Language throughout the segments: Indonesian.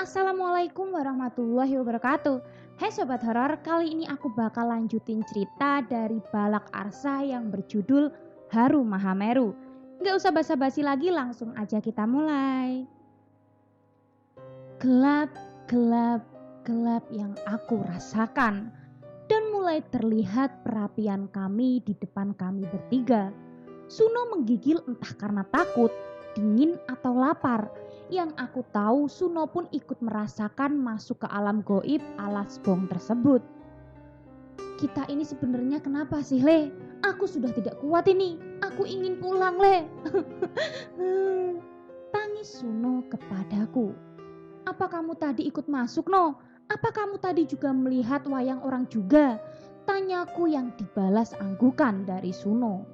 Assalamualaikum warahmatullahi wabarakatuh. Hai sobat horor, kali ini aku bakal lanjutin cerita dari Balak Arsa yang berjudul Haru Mahameru. Gak usah basa-basi lagi, langsung aja kita mulai. Gelap, gelap, gelap yang aku rasakan. Dan mulai terlihat perapian kami di depan kami bertiga. Suno menggigil entah karena takut, dingin atau lapar. Yang aku tahu Suno pun ikut merasakan masuk ke alam goib alas bong tersebut. Kita ini sebenarnya kenapa sih, Le? Aku sudah tidak kuat ini. Aku ingin pulang, Le. Tangis Suno kepadaku. Apa kamu tadi ikut masuk, No? Apa kamu tadi juga melihat wayang orang juga? Tanyaku yang dibalas anggukan dari Suno.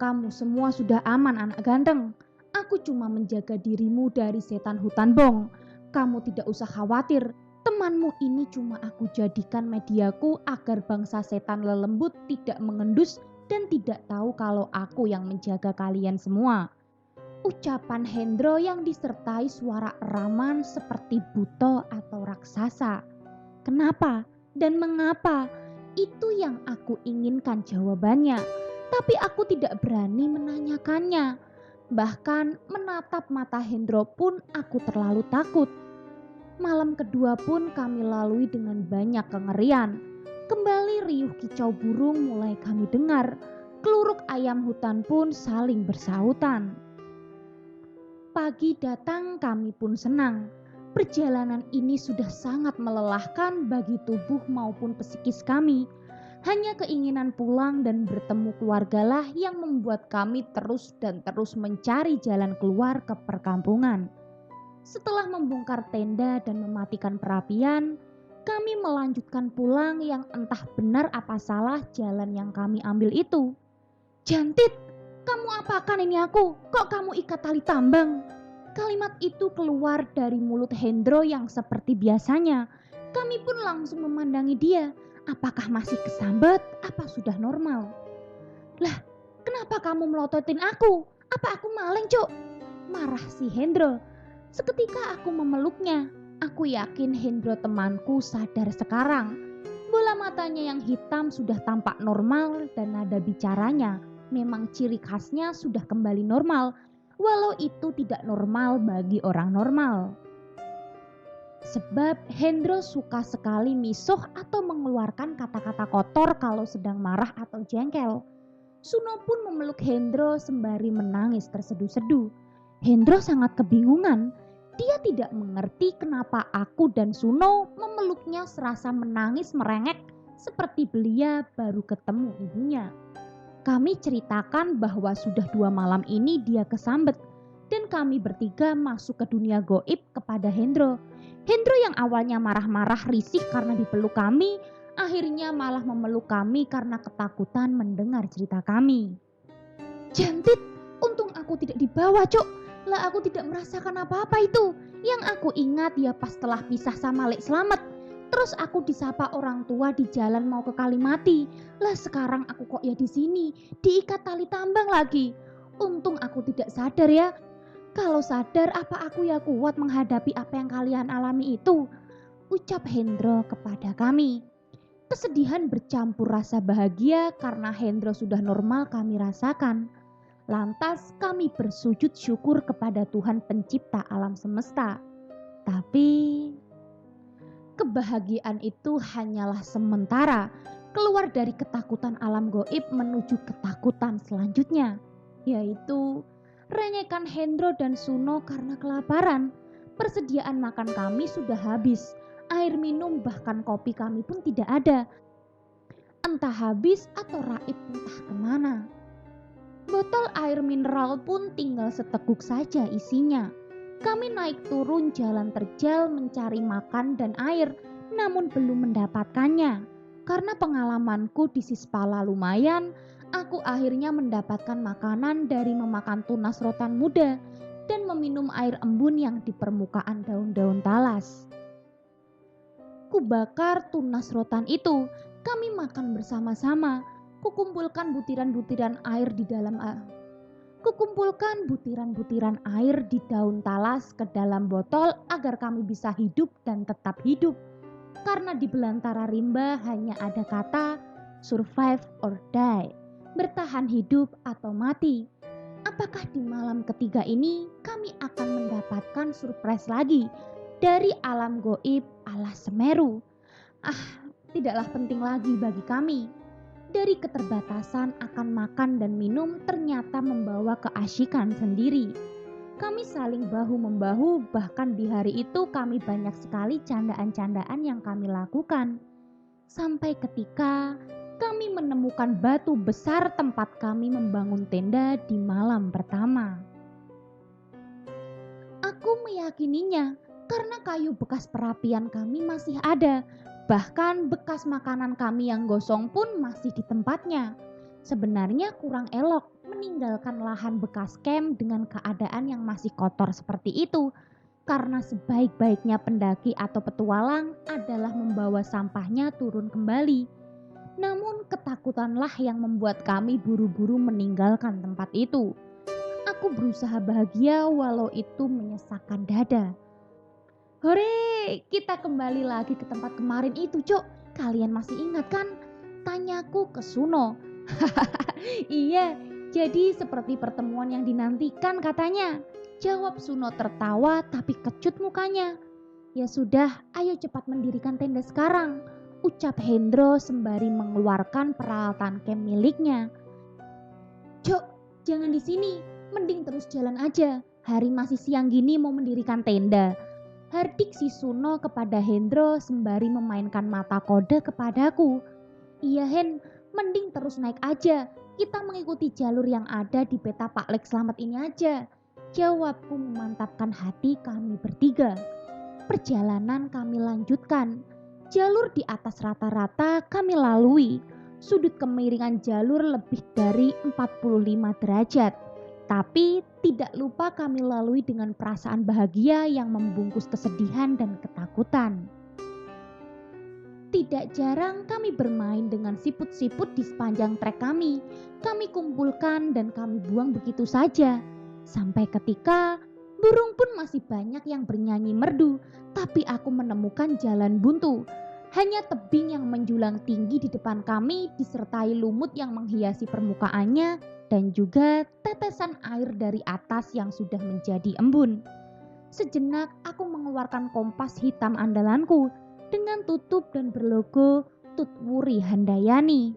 Kamu semua sudah aman, anak ganteng. Aku cuma menjaga dirimu dari setan hutan bong. Kamu tidak usah khawatir. Temanmu ini cuma aku jadikan mediaku agar bangsa setan lelembut tidak mengendus dan tidak tahu kalau aku yang menjaga kalian semua. Ucapan Hendro yang disertai suara eraman seperti buto atau raksasa. Kenapa dan mengapa? Itu yang aku inginkan jawabannya. Tapi aku tidak berani menanyakannya. Bahkan menatap mata Hendro pun aku terlalu takut. Malam kedua pun kami lalui dengan banyak kengerian. Kembali riuh kicau burung mulai kami dengar. Keluruk ayam hutan pun saling bersahutan. Pagi datang kami pun senang. Perjalanan ini sudah sangat melelahkan bagi tubuh maupun psikis kami. Hanya keinginan pulang dan bertemu keluargalah yang membuat kami terus dan terus mencari jalan keluar ke perkampungan. Setelah membongkar tenda dan mematikan perapian, kami melanjutkan pulang yang entah benar apa salah jalan yang kami ambil itu. Jantit, kamu apakan ini aku? Kok kamu ikat tali tambang? Kalimat itu keluar dari mulut Hendro yang seperti biasanya. Kami pun langsung memandangi dia. Apakah masih kesambet? Apa sudah normal? Lah, kenapa kamu melototin aku? Apa aku maling, Cuk? Marah si Hendro. Seketika aku memeluknya. Aku yakin Hendro temanku sadar sekarang. Bola matanya yang hitam sudah tampak normal dan nada bicaranya memang ciri khasnya sudah kembali normal, walau itu tidak normal bagi orang normal. Sebab Hendro suka sekali misuh atau mengeluarkan kata-kata kotor kalau sedang marah atau jengkel. Suno pun memeluk Hendro sembari menangis terseduh-seduh. Hendro sangat kebingungan. Dia tidak mengerti kenapa aku dan Suno memeluknya serasa menangis merengek seperti belia baru ketemu ibunya. Kami ceritakan bahwa sudah 2 malam ini dia kesambet dan kami bertiga masuk ke dunia goib kepada Hendro. Hendro yang awalnya marah-marah risih karena dipeluk kami, akhirnya malah memeluk kami karena ketakutan mendengar cerita kami. Jantit, untung aku tidak dibawa, Cuk. Lah aku tidak merasakan apa-apa itu. Yang aku ingat ya pas setelah pisah sama Lek Slamet. Terus aku disapa orang tua di jalan mau ke Kalimati. Lah sekarang aku kok ya di sini, diikat tali tambang lagi. Untung aku tidak sadar ya. Kalau sadar apa aku ya kuat menghadapi apa yang kalian alami itu? Ucap Hendro kepada kami. Kesedihan bercampur rasa bahagia karena Hendro sudah normal kami rasakan. Lantas kami bersujud syukur kepada Tuhan pencipta alam semesta. Tapi kebahagiaan itu hanyalah sementara. Keluar dari ketakutan alam goib menuju ketakutan selanjutnya, yaitu rengekan Hendro dan Suno karena kelaparan. Persediaan makan kami sudah habis. Air minum bahkan kopi kami pun tidak ada. Entah habis atau raib entah kemana. Botol air mineral pun tinggal seteguk saja isinya. Kami naik turun jalan terjal mencari makan dan air, namun belum mendapatkannya. Karena pengalamanku di Sispala lumayan, aku akhirnya mendapatkan makanan dari memakan tunas rotan muda dan meminum air embun yang di permukaan daun-daun talas. Kubakar tunas rotan itu, kami makan bersama-sama. Kukumpulkan butiran-butiran air di dalam Kukumpulkan butiran-butiran air di daun talas ke dalam botol agar kami bisa hidup dan tetap hidup. Karena di belantara rimba hanya ada kata survive or die, bertahan hidup atau mati. Apakah di malam ketiga ini kami akan mendapatkan surprise lagi dari alam goib ala Semeru? Tidaklah penting lagi bagi kami. Dari keterbatasan akan makan dan minum ternyata membawa keasyikan sendiri. Kami saling bahu-membahu, bahkan di hari itu kami banyak sekali candaan-candaan yang kami lakukan. Sampai ketika kami menemukan batu besar tempat kami membangun tenda di malam pertama. Aku meyakininya karena kayu bekas perapian kami masih ada. Bahkan bekas makanan kami yang gosong pun masih di tempatnya. Sebenarnya kurang elok meninggalkan lahan bekas camp dengan keadaan yang masih kotor seperti itu. Karena sebaik-baiknya pendaki atau petualang adalah membawa sampahnya turun kembali. Namun ketakutanlah yang membuat kami buru-buru meninggalkan tempat itu. Aku berusaha bahagia walau itu menyesakkan dada. Hore, kita kembali lagi ke tempat kemarin itu, Cok. Kalian masih ingat kan? Tanyaku ke Suno. Iya, jadi seperti pertemuan yang dinantikan katanya. Jawab Suno tertawa tapi kecut mukanya. Ya sudah, ayo cepat mendirikan tenda sekarang, ucap Hendro sembari mengeluarkan peralatan camp miliknya. Cok, jangan di sini, mending terus jalan aja. Hari masih siang gini mau mendirikan tenda. Hardik si Suno kepada Hendro sembari memainkan mata kode kepadaku. Iya Hen, mending terus naik aja. Kita mengikuti jalur yang ada di peta Pak Lek Slamet ini aja. Jawabku memantapkan hati kami bertiga. Perjalanan kami lanjutkan. Jalur di atas rata-rata kami lalui. Sudut kemiringan jalur lebih dari 45 derajat. Tapi tidak lupa kami lalui dengan perasaan bahagia yang membungkus kesedihan dan ketakutan. Tidak jarang kami bermain dengan siput-siput di sepanjang trek kami. Kami kumpulkan dan kami buang begitu saja. Sampai ketika burung pun masih banyak yang bernyanyi merdu, tapi aku menemukan jalan buntu. Hanya tebing yang menjulang tinggi di depan kami disertai lumut yang menghiasi permukaannya dan juga tetesan air dari atas yang sudah menjadi embun. Sejenak aku mengeluarkan kompas hitam andalanku dengan tutup dan berlogo Tutwuri Handayani.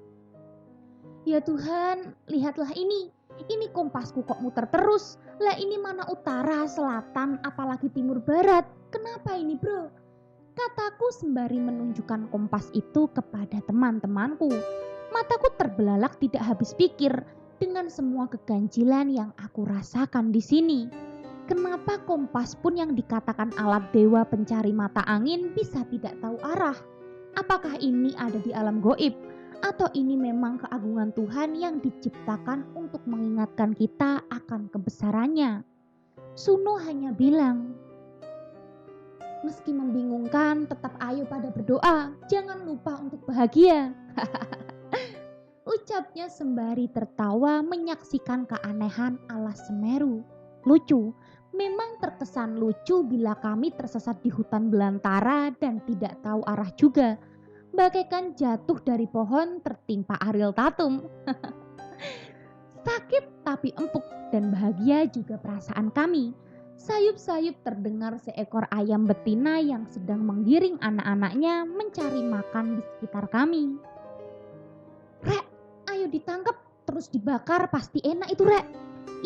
Ya Tuhan, lihatlah ini. Ini kompasku kok muter terus. Lah ini mana utara, selatan, apalagi timur barat. Kenapa ini bro? Kataku sembari menunjukkan kompas itu kepada teman-temanku. Mataku terbelalak tidak habis pikir dengan semua keganjilan yang aku rasakan di sini. Kenapa kompas pun yang dikatakan alat dewa pencari mata angin bisa tidak tahu arah? Apakah ini ada di alam goib? Atau ini memang keagungan Tuhan yang diciptakan untuk mengingatkan kita akan kebesarannya? Suno hanya bilang, meski membingungkan tetap ayo pada berdoa, jangan lupa untuk bahagia. Ucapnya sembari tertawa menyaksikan keanehan ala Semeru. Lucu, memang terkesan lucu bila kami tersesat di hutan belantara dan tidak tahu arah juga. Bagaikan jatuh dari pohon tertimpa Ariel Tatum. Sakit tapi empuk dan bahagia juga perasaan kami. Sayup-sayup terdengar seekor ayam betina yang sedang menggiring anak-anaknya mencari makan di sekitar kami. Rek, ayo ditangkap terus dibakar, pasti enak itu Rek.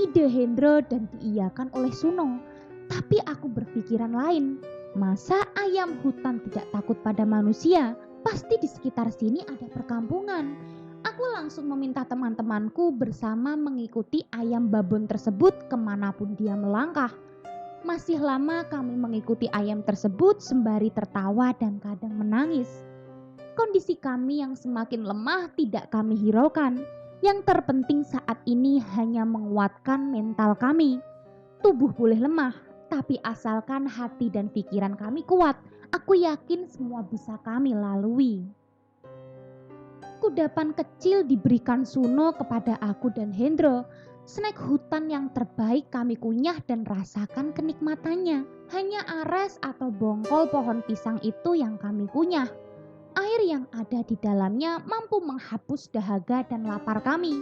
Ide Hendro dan diiyakan oleh Suno. Tapi aku berpikiran lain. Masa ayam hutan tidak takut pada manusia? Pasti di sekitar sini ada perkampungan. Aku langsung meminta teman-temanku bersama mengikuti ayam babon tersebut kemanapun dia melangkah. Masih lama kami mengikuti ayam tersebut sembari tertawa dan kadang menangis. Kondisi kami yang semakin lemah tidak kami hiraukan. Yang terpenting saat ini hanya menguatkan mental kami. Tubuh boleh lemah, tapi asalkan hati dan pikiran kami kuat, aku yakin semua bisa kami lalui. Kudapan kecil diberikan Suno kepada aku dan Hendro. Snack hutan yang terbaik kami kunyah dan rasakan kenikmatannya. Hanya ares atau bongkol pohon pisang itu yang kami kunyah. Air yang ada di dalamnya mampu menghapus dahaga dan lapar kami.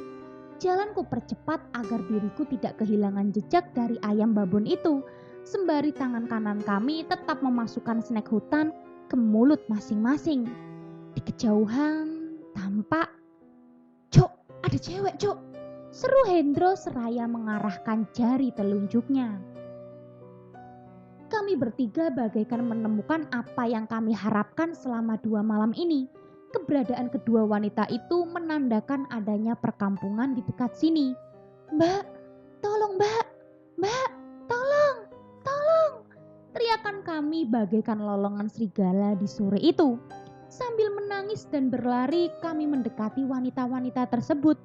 Jalanku percepat agar diriku tidak kehilangan jejak dari ayam babon itu. Sembari tangan kanan kami tetap memasukkan snack hutan ke mulut masing-masing. Di kejauhan tampak, "Cok, ada cewek, Cok!" seru Hendro seraya mengarahkan jari telunjuknya. Kami bertiga bagaikan menemukan apa yang kami harapkan selama 2 malam ini. Keberadaan kedua wanita itu menandakan adanya perkampungan di dekat sini. "Mbak, tolong mbak, mbak, tolong, tolong!" teriakan kami bagaikan lolongan serigala di sore itu. Sambil menangis dan berlari kami mendekati wanita-wanita tersebut.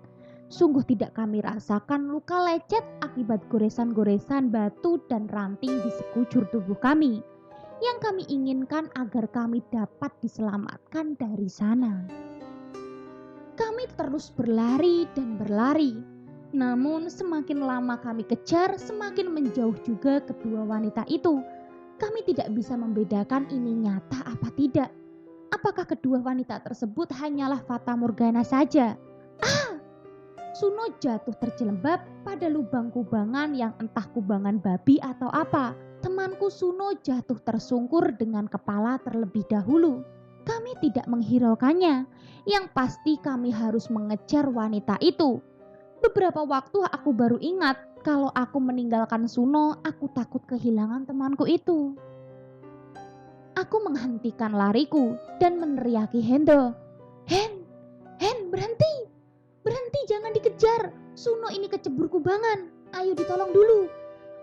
Sungguh tidak kami rasakan luka lecet akibat goresan-goresan batu dan ranting di sekujur tubuh kami. Yang kami inginkan agar kami dapat diselamatkan dari sana. Kami terus berlari dan berlari. Namun semakin lama kami kejar, semakin menjauh juga kedua wanita itu. Kami tidak bisa membedakan ini nyata apa tidak. Apakah kedua wanita tersebut hanyalah fata morgana saja? Suno jatuh terjelembab pada lubang kubangan yang entah kubangan babi atau apa. Temanku Suno jatuh tersungkur dengan kepala terlebih dahulu. Kami tidak menghiraukannya. Yang pasti kami harus mengejar wanita itu. Beberapa waktu aku baru ingat kalau aku meninggalkan Suno, aku takut kehilangan temanku itu. Aku menghentikan lariku dan meneriaki Hendro. Hen, berhenti! Berhenti, jangan dikejar. Suno ini kecebur kubangan. Ayo ditolong dulu.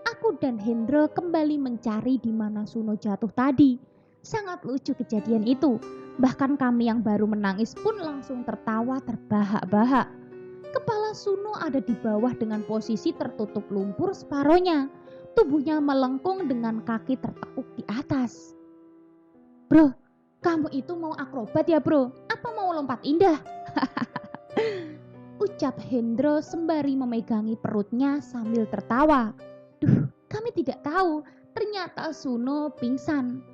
Aku dan Hendro kembali mencari di mana Suno jatuh tadi. Sangat lucu kejadian itu. Bahkan kami yang baru menangis pun langsung tertawa terbahak-bahak. Kepala Suno ada di bawah dengan posisi tertutup lumpur separohnya. Tubuhnya melengkung dengan kaki tertekuk di atas. "Bro, kamu itu mau akrobat ya bro? Apa mau lompat indah?" ucap Hendro sembari memegangi perutnya sambil tertawa. "Duh, kami tidak tahu. Ternyata Suno pingsan."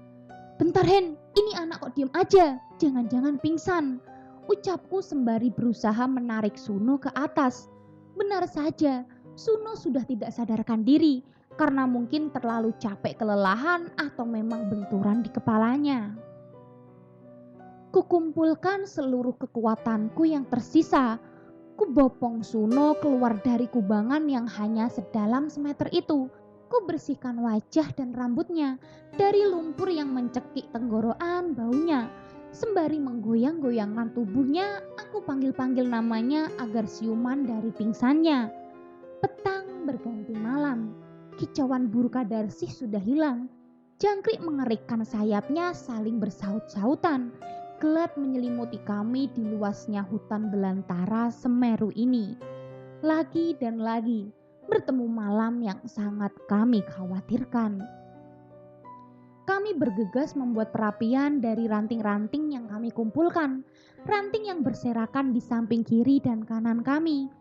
"Bentar Hen, ini anak kok diem aja. Jangan-jangan pingsan," ucapku sembari berusaha menarik Suno ke atas. Benar saja, Suno sudah tidak sadarkan diri karena mungkin terlalu capek kelelahan atau memang benturan di kepalanya. Kukumpulkan seluruh kekuatanku yang tersisa. Kubopong Suno keluar dari kubangan yang hanya sedalam semeter itu. Ku bersihkan wajah dan rambutnya dari lumpur yang mencekik tenggorokan baunya. Sembari menggoyang-goyangkan tubuhnya, aku panggil-panggil namanya agar siuman dari pingsannya. Petang berganti malam. Kicauan burung kadarsih sudah hilang. Jangkrik mengerikkan sayapnya saling bersaut-sautan. Gelap menyelimuti kami di luasnya hutan belantara Semeru ini. Lagi dan lagi bertemu malam yang sangat kami khawatirkan. Kami bergegas membuat perapian dari ranting-ranting yang kami kumpulkan. Ranting yang berserakan di samping kiri dan kanan kami.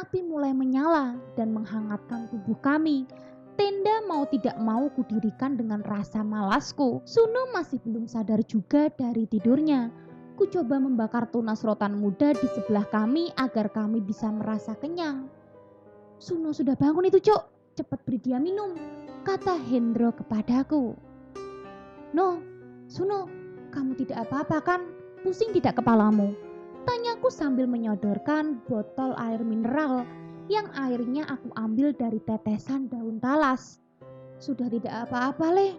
Api mulai menyala dan menghangatkan tubuh kami. Tenda mau tidak mau kudirikan dengan rasa malasku. Suno masih belum sadar juga dari tidurnya. Ku coba membakar tunas rotan muda di sebelah kami agar kami bisa merasa kenyang. "Suno sudah bangun itu Cok, cepat beri dia minum," kata Hendro kepadaku. "No, Suno, kamu tidak apa-apa kan? Pusing tidak kepalamu?" tanyaku sambil menyodorkan botol air mineral yang airnya aku ambil dari tetesan daun talas. "Sudah tidak apa-apa Leh,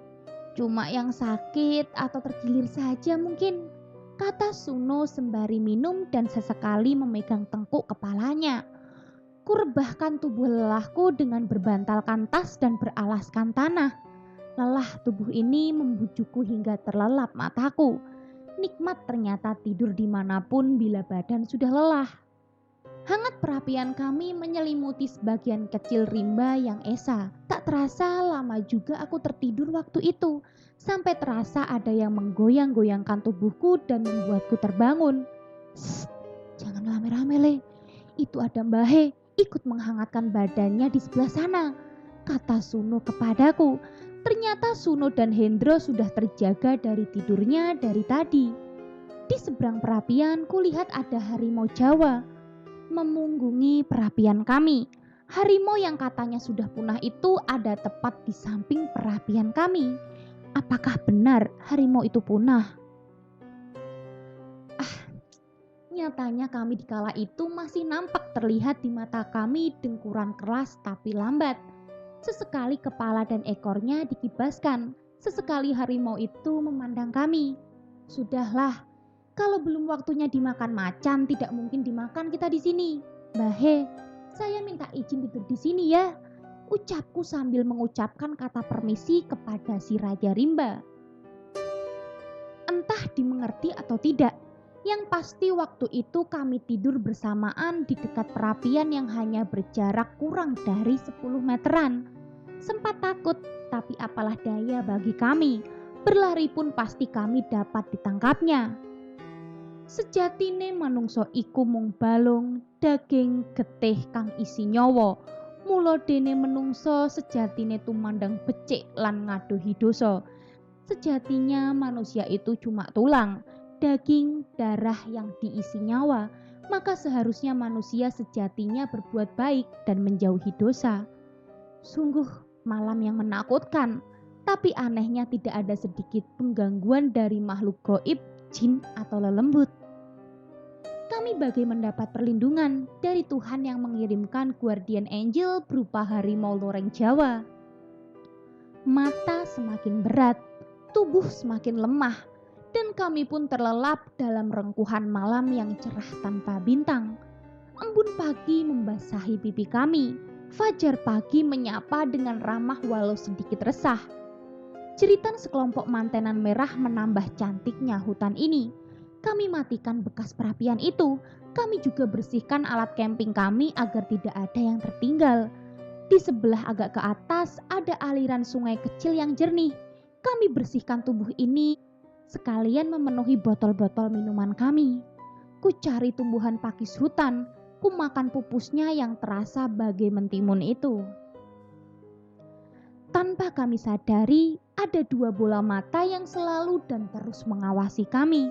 cuma yang sakit atau tergilir saja mungkin," kata Suno sembari minum dan sesekali memegang tengkuk kepalanya. Kurebahkan tubuh lelahku dengan berbantalkan tas dan beralaskan tanah. Lelah tubuh ini membujukku hingga terlelap mataku. Nikmat ternyata tidur dimanapun bila badan sudah lelah. Hangat perapian kami menyelimuti sebagian kecil rimba yang esa. Tak terasa lama juga aku tertidur waktu itu. Sampai terasa ada yang menggoyang-goyangkan tubuhku dan membuatku terbangun. "Shh, jangan rame-rame Le. Itu ada Mbah He. ikut menghangatkan badannya di sebelah sana, kata Suno kepadaku. Ternyata Suno dan Hendro sudah terjaga dari tidurnya dari tadi. Di seberang perapian kulihat ada harimau Jawa memunggungi perapian kami. Harimau yang katanya sudah punah itu ada tepat di samping perapian kami. Apakah benar harimau itu punah? Nyatanya kami di kala itu masih nampak terlihat di mata kami dengkuran keras tapi lambat. Sesekali kepala dan ekornya dikibaskan. Sesekali harimau itu memandang kami. Sudahlah, kalau belum waktunya dimakan macan, tidak mungkin dimakan kita di sini. Bahe, saya minta izin tidur di sini ya, ucapku sambil mengucapkan kata permisi kepada si Raja Rimba. Entah dimengerti atau tidak, yang pasti waktu itu kami tidur bersamaan di dekat perapian yang hanya berjarak kurang dari 10 meteran. Sempat takut, tapi apalah daya bagi kami. Berlari pun pasti kami dapat ditangkapnya. Sejatine manungsa iku mung balung daging getih kang isi nyawa. Mula dene menungsa sejatine tumandang becik lan ngadohi dosa. Sejatinya manusia itu cuma tulang, daging, darah yang diisi nyawa. Maka seharusnya manusia sejatinya berbuat baik dan menjauhi dosa. Sungguh malam yang menakutkan. Tapi anehnya tidak ada sedikit penggangguan dari makhluk gaib, jin atau lelembut. Kami bagai mendapat perlindungan dari Tuhan yang mengirimkan guardian angel berupa harimau loreng Jawa. Mata semakin berat, tubuh semakin lemah, dan kami pun terlelap dalam rengkuhan malam yang cerah tanpa bintang. Embun pagi membasahi pipi kami, fajar pagi menyapa dengan ramah walau sedikit resah. Jeritan sekelompok mantenan merah menambah cantiknya hutan ini. Kami matikan bekas perapian itu. Kami juga bersihkan alat camping kami agar tidak ada yang tertinggal. Di sebelah agak ke atas ada aliran sungai kecil yang jernih. Kami bersihkan tubuh ini sekalian memenuhi botol-botol minuman kami. Ku cari tumbuhan pakis hutan. Ku makan pupusnya yang terasa bagai mentimun itu. Tanpa kami sadari, ada dua bola mata yang selalu dan terus mengawasi kami.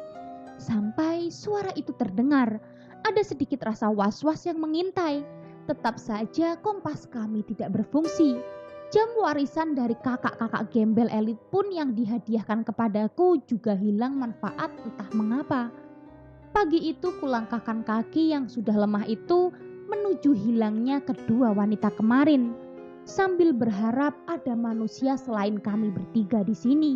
Sampai suara itu terdengar, ada sedikit rasa was-was yang mengintai. Tetap saja kompas kami tidak berfungsi. Jam warisan dari kakak-kakak gembel elit pun yang dihadiahkan kepadaku juga hilang manfaat entah mengapa. Pagi itu kulangkahkan kaki yang sudah lemah itu menuju hilangnya kedua wanita kemarin. Sambil berharap ada manusia selain kami bertiga di sini.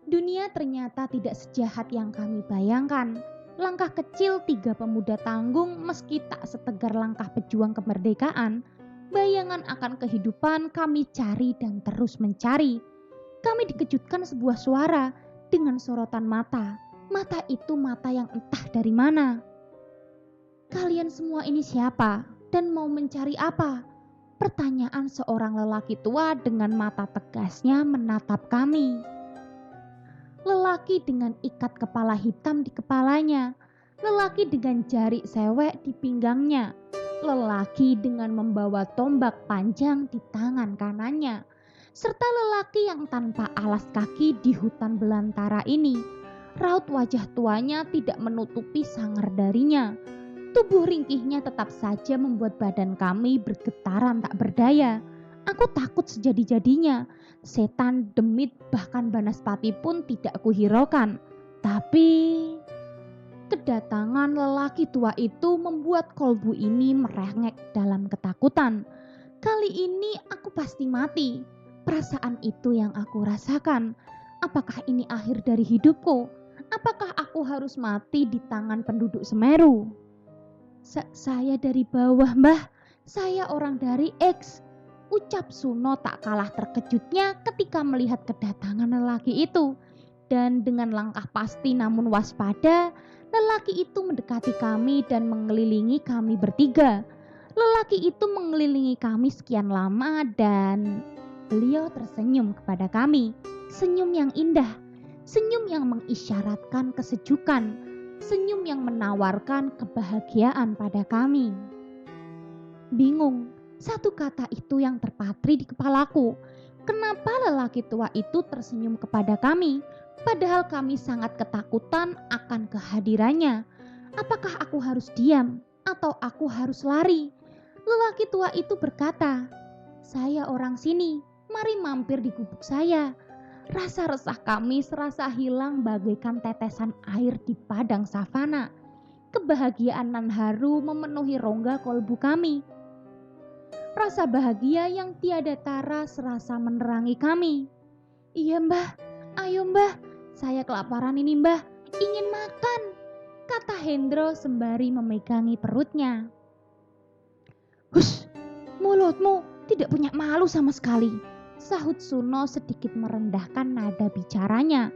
Dunia ternyata tidak sejahat yang kami bayangkan. Langkah kecil tiga pemuda tanggung meski tak setegar langkah pejuang kemerdekaan. Bayangan akan kehidupan kami cari dan terus mencari. Kami dikejutkan sebuah suara dengan sorotan mata. Mata itu mata yang entah dari mana. Kalian semua ini siapa dan mau mencari apa? Pertanyaan seorang lelaki tua dengan mata tegasnya menatap kami. Lelaki dengan ikat kepala hitam di kepalanya. Lelaki dengan jari sewek di pinggangnya. Lelaki dengan membawa tombak panjang di tangan kanannya. Serta lelaki yang tanpa alas kaki di hutan belantara ini. Raut wajah tuanya tidak menutupi sangar darinya. Tubuh ringkihnya tetap saja membuat badan kami bergetaran tak berdaya. Aku takut sejadi-jadinya. Setan, demit, bahkan banaspati pun tidak kuhiraukan. Tapi kedatangan lelaki tua itu membuat kolbu ini merengek dalam ketakutan. Kali ini aku pasti mati. Perasaan itu yang aku rasakan. Apakah ini akhir dari hidupku? Apakah aku harus mati di tangan penduduk Semeru? Saya dari bawah, Mbah. Saya orang dari X. Ucap Suno tak kalah terkejutnya ketika melihat kedatangan lelaki itu. Dan dengan langkah pasti namun waspada, lelaki itu mendekati kami dan mengelilingi kami bertiga. Lelaki itu mengelilingi kami sekian lama dan beliau tersenyum kepada kami. Senyum yang indah, senyum yang mengisyaratkan kesejukan. Senyum yang menawarkan kebahagiaan pada kami. Bingung, satu kata itu yang terpatri di kepalaku. Kenapa lelaki tua itu tersenyum kepada kami, padahal kami sangat ketakutan akan kehadirannya? Apakah aku harus diam atau aku harus lari? Lelaki tua itu berkata, "Saya orang sini, mari mampir di gubuk saya." Rasa resah kami serasa hilang bagaikan tetesan air di padang savana. Kebahagiaan nan haru memenuhi rongga kolbu kami. Rasa bahagia yang tiada tara serasa menerangi kami. "Iya mbah, ayo mbah, saya kelaparan ini mbah, ingin makan," kata Hendro sembari memegangi perutnya. "Hush, mulutmu tidak punya malu sama sekali," sahut Suno sedikit merendahkan nada bicaranya.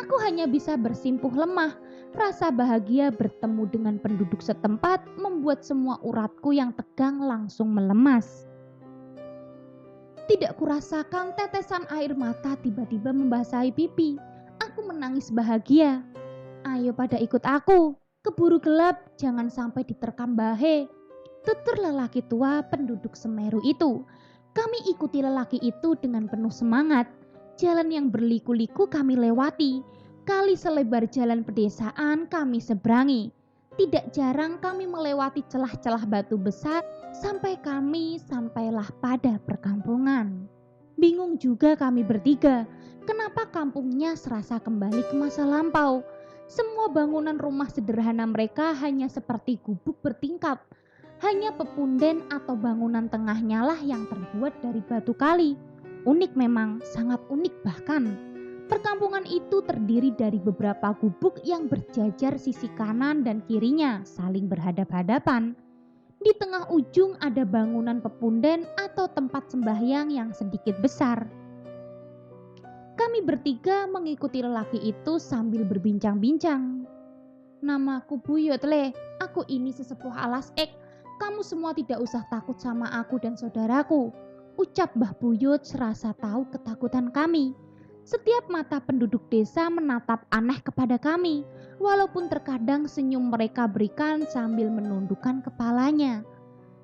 Aku hanya bisa bersimpuh lemah. Rasa bahagia bertemu dengan penduduk setempat membuat semua uratku yang tegang langsung melemas. Tidak kurasakan tetesan air mata tiba-tiba membasahi pipi. Aku menangis bahagia. "Ayo pada ikut aku, keburu gelap, jangan sampai diterkam bahe," tutur lelaki tua penduduk Semeru itu. Kami ikuti lelaki itu dengan penuh semangat. Jalan yang berliku-liku kami lewati. Kali selebar jalan pedesaan kami seberangi. Tidak jarang kami melewati celah-celah batu besar sampai kami sampailah pada perkampungan. Bingung juga kami bertiga, kenapa kampungnya serasa kembali ke masa lampau. Semua bangunan rumah sederhana mereka hanya seperti gubuk bertingkap. Hanya pepunden atau bangunan tengahnya lah yang terbuat dari batu kali. Unik memang, sangat unik bahkan. Perkampungan itu terdiri dari beberapa gubuk yang berjajar sisi kanan dan kirinya, saling berhadap-hadapan. Di tengah ujung ada bangunan pepunden atau tempat sembahyang yang sedikit besar. Kami bertiga mengikuti lelaki itu sambil berbincang-bincang. "Namaku Buyut le, aku ini sesepuh Alas Ek. Kamu semua tidak usah takut sama aku dan saudaraku," ucap Mbah Buyut serasa tahu ketakutan kami. Setiap mata penduduk desa menatap aneh kepada kami, walaupun terkadang senyum mereka berikan sambil menundukkan kepalanya.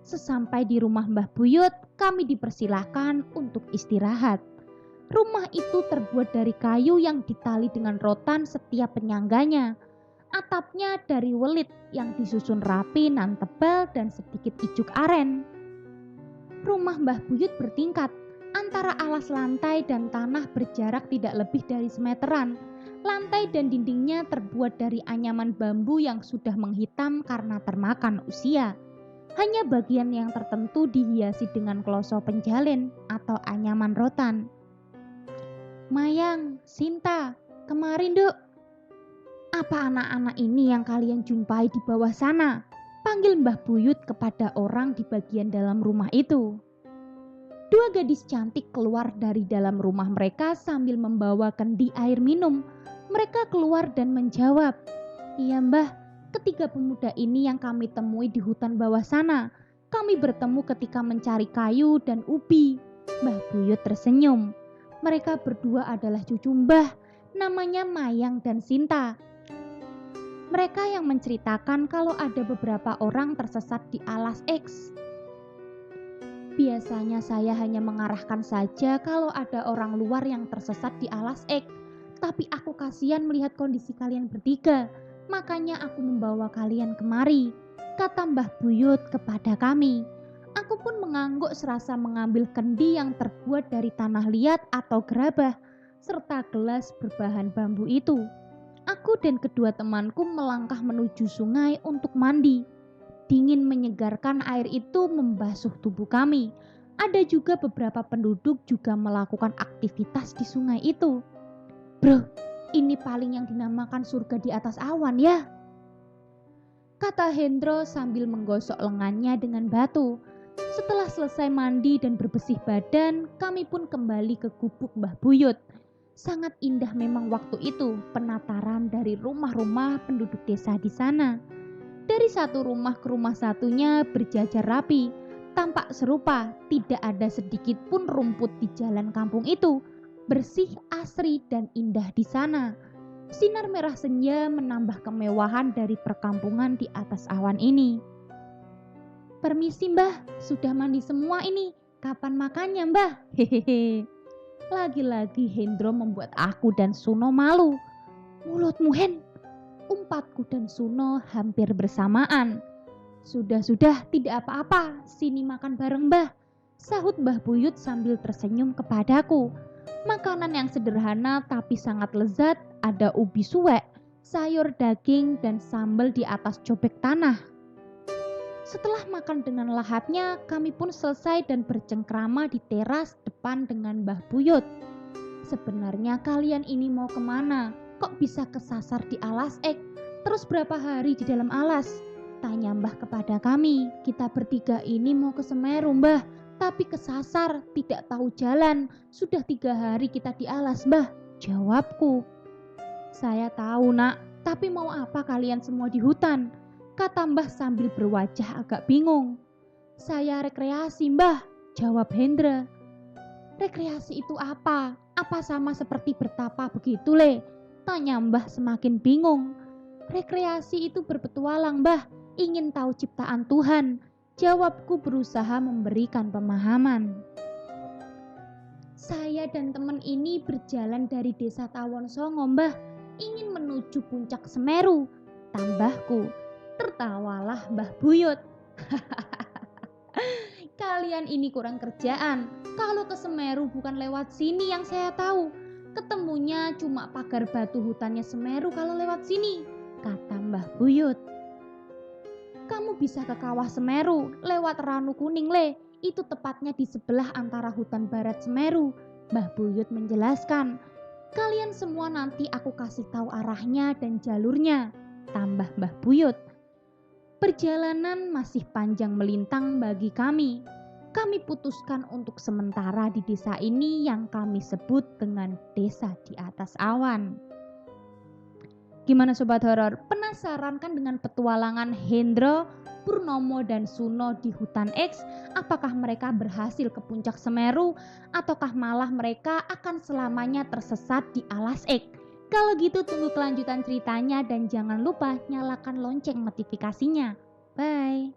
Sesampai di rumah Mbah Buyut, kami dipersilahkan untuk istirahat. Rumah itu terbuat dari kayu yang ditali dengan rotan setiap penyangganya. Atapnya dari welit yang disusun rapi nan tebal dan sedikit ijuk aren. Rumah Mbah Buyut bertingkat. Antara alas lantai dan tanah berjarak tidak lebih dari semeteran. Lantai dan dindingnya terbuat dari anyaman bambu yang sudah menghitam karena termakan usia. Hanya bagian yang tertentu dihiasi dengan kloso penjalin atau anyaman rotan. "Mayang, Sinta, kemarin duk. Apa anak-anak ini yang kalian jumpai di bawah sana?" panggil Mbah Buyut kepada orang di bagian dalam rumah itu. Dua gadis cantik keluar dari dalam rumah mereka sambil membawa kendi air minum. Mereka keluar dan menjawab, "Iya mbah, ketiga pemuda ini yang kami temui di hutan bawah sana. Kami bertemu ketika mencari kayu dan ubi." Mbah Buyut tersenyum. "Mereka berdua adalah cucu mbah, namanya Mayang dan Sinta. Mereka yang menceritakan kalau ada beberapa orang tersesat di Alas X. Biasanya saya hanya mengarahkan saja kalau ada orang luar yang tersesat di Alas Ek. Tapi aku kasihan melihat kondisi kalian bertiga. Makanya aku membawa kalian kemari," kata Mbah Buyut kepada kami. Aku pun mengangguk serasa mengambil kendi yang terbuat dari tanah liat atau gerabah, serta gelas berbahan bambu itu. Aku dan kedua temanku melangkah menuju sungai untuk mandi. Dingin menyegarkan air itu membasuh tubuh kami. Ada juga beberapa penduduk juga melakukan aktivitas di sungai itu. "Bro, ini paling yang dinamakan surga di atas awan ya," kata Hendro sambil menggosok lengannya dengan batu. Setelah selesai mandi dan berbesih badan, kami pun kembali ke gubuk Mbah Buyut. Sangat indah memang waktu itu penataran dari rumah-rumah penduduk desa di sana. Dari satu rumah ke rumah satunya berjajar rapi, tampak serupa, tidak ada sedikit pun rumput di jalan kampung itu. Bersih, asri, dan indah di sana. Sinar merah senja menambah kemewahan dari perkampungan di atas awan ini. Permisi Mbah, sudah mandi semua ini. Kapan makannya Mbah? Hehehe. Lagi-lagi Hendro membuat aku dan Suno malu. Mulutmu Hen, umpatku dan Suno hampir bersamaan. Sudah, tidak apa-apa, sini makan bareng Mbah, sahut Mbah Buyut sambil tersenyum kepadaku. Makanan yang sederhana tapi sangat lezat, ada ubi suwek, sayur daging dan sambal di atas cobek tanah. Setelah makan dengan lahapnya, kami pun selesai dan bercengkrama di teras depan dengan Mbah Buyut. Sebenarnya kalian ini mau kemana? Kok bisa kesasar di alas ek? Terus berapa hari di dalam alas? Tanya Mbah kepada kami. Kita bertiga ini mau ke Semeru Mbah, tapi kesasar, tidak tahu jalan. Sudah 3 hari kita di alas Mbah, jawabku. Saya tahu nak, tapi mau apa kalian semua di hutan? Kata Mbah sambil berwajah agak bingung. Saya rekreasi Mbah, jawab Hendra. Rekreasi itu apa? Apa sama seperti bertapa begitu le? Tanya Mbah semakin bingung. Rekreasi itu berpetualang Mbah, ingin tahu ciptaan Tuhan, jawabku berusaha memberikan pemahaman. Saya dan teman ini berjalan dari desa Tawon Songo Mbah, ingin menuju puncak Semeru, tambahku. Tertawalah Mbah Buyut. Kalian ini kurang kerjaan. Kalau ke Semeru bukan lewat sini yang saya tahu. Ketemunya cuma pagar batu hutannya Semeru kalau lewat sini, kata Mbah Buyut. Kamu bisa ke kawah Semeru lewat Ranu Kuning le. Itu tepatnya di sebelah antara hutan barat Semeru, Mbah Buyut menjelaskan. Kalian semua nanti aku kasih tahu arahnya dan jalurnya, tambah Mbah Buyut. Perjalanan masih panjang melintang bagi kami. Kami putuskan untuk sementara di desa ini yang kami sebut dengan desa di atas awan. Gimana Sobat Horor? Penasaran kan dengan petualangan Hendro, Purnomo dan Suno di hutan X? Apakah mereka berhasil ke puncak Semeru ataukah malah mereka akan selamanya tersesat di alas X? Kalau gitu tunggu kelanjutan ceritanya dan jangan lupa nyalakan lonceng notifikasinya. Bye.